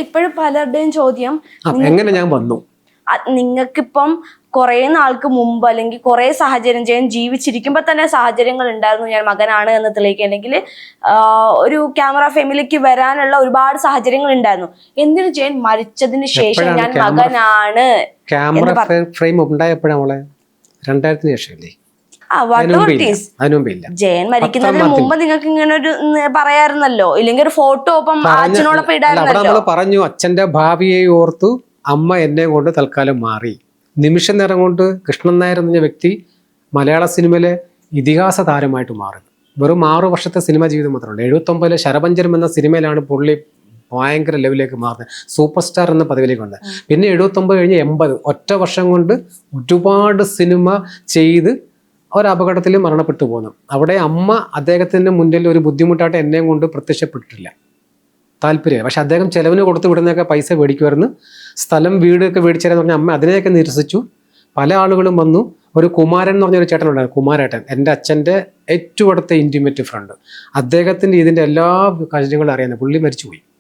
ഇപ്പോഴും പലരുടെയും ചോദ്യം എങ്ങനെ ഞാൻ വന്നു, നിങ്ങൾക്കിപ്പം കുറെ നാൾക്ക് മുമ്പ് അല്ലെങ്കിൽ കുറെ സാഹചര്യം ജയൻ ജീവിച്ചിരിക്കുമ്പോൾ തന്നെ സാഹചര്യങ്ങൾ ഉണ്ടായിരുന്നു ഞാൻ മകനാണ് എന്ന് തെളിയിക്കുക, അല്ലെങ്കിൽ ഒരു ക്യാമറ ഫെമിലിക്ക് വരാനുള്ള ഒരുപാട് സാഹചര്യങ്ങൾ ഉണ്ടായിരുന്നു. എന്തിനു ജയൻ മരിച്ചതിന് ശേഷം ഞാൻ മകനാണ് ക്യാമറ ഫ്രെയിം ഉണ്ടായപ്പോഴാണ് 2000 ശേഷമല്ലേ? ജയൻ മരിക്കുന്നതിന് മുമ്പ് നിങ്ങൾക്ക് ഇങ്ങനെ ഒരു പറയാറുന്നല്ലോ, ഇല്ലെങ്കിൽ ഒരു ഫോട്ടോ ഒപ്പം അച്ഛനോടൊപ്പം ഇടാറുന്നല്ലോ. പറഞ്ഞു അച്ഛന്റെ ഭാവിയെ ഓർത്തു അമ്മ എന്നെ കൊണ്ട് തൽക്കാലം മാറി. നിമിഷ നേരം കൊണ്ട് കൃഷ്ണൻ നായർ എന്ന വ്യക്തി മലയാള സിനിമയിലെ ഇതിഹാസ താരമായിട്ട് മാറി. വെറും 6 വർഷത്തെ സിനിമ ജീവിതം മാത്രമല്ല, 79 ശരപഞ്ചരം എന്ന സിനിമയിലാണ് പുള്ളി ഭയങ്കര ലെവലിലേക്ക് മാറുന്നത്, സൂപ്പർ സ്റ്റാർ എന്ന പദവിയിലേക്ക് വന്നത്. പിന്നെ 79 കഴിഞ്ഞ് 80 ഒറ്റ വർഷം കൊണ്ട് ഒരുപാട് സിനിമ ചെയ്ത് ഒരപകടത്തിൽ മരണപ്പെട്ടു പോകുന്നു. അവിടെ അമ്മ അദ്ദേഹത്തിൻ്റെ മുന്നിൽ ഒരു ബുദ്ധിമുട്ടായിട്ട് എന്നെയും കൊണ്ട് പ്രത്യക്ഷപ്പെട്ടിട്ടില്ല, താല്പര്യമില്ല. പക്ഷെ അദ്ദേഹം ചെലവിന് കൊടുത്തു വിടുന്നതൊക്കെ പൈസ മേടിക്കുമായിരുന്നു. സ്ഥലം വീടൊക്കെ മേടിച്ചതെന്ന് പറഞ്ഞാൽ അമ്മ അതിനെയൊക്കെ നിരസിച്ചു. പല ആളുകളും വന്നു. ഒരു കുമാരൻ എന്ന് പറഞ്ഞൊരു ചേട്ടനുണ്ടായിരുന്നു, കുമാരേട്ടൻ, എൻ്റെ അച്ഛൻ്റെ ഏറ്റവും അടുത്ത ഇൻറ്റിമേറ്റ് ഫ്രണ്ട്. അദ്ദേഹത്തിൻ്റെ ഇതിൻ്റെ എല്ലാ കാര്യങ്ങളും അറിയാവുന്നത്. പുള്ളി മരിച്ചുപോയി.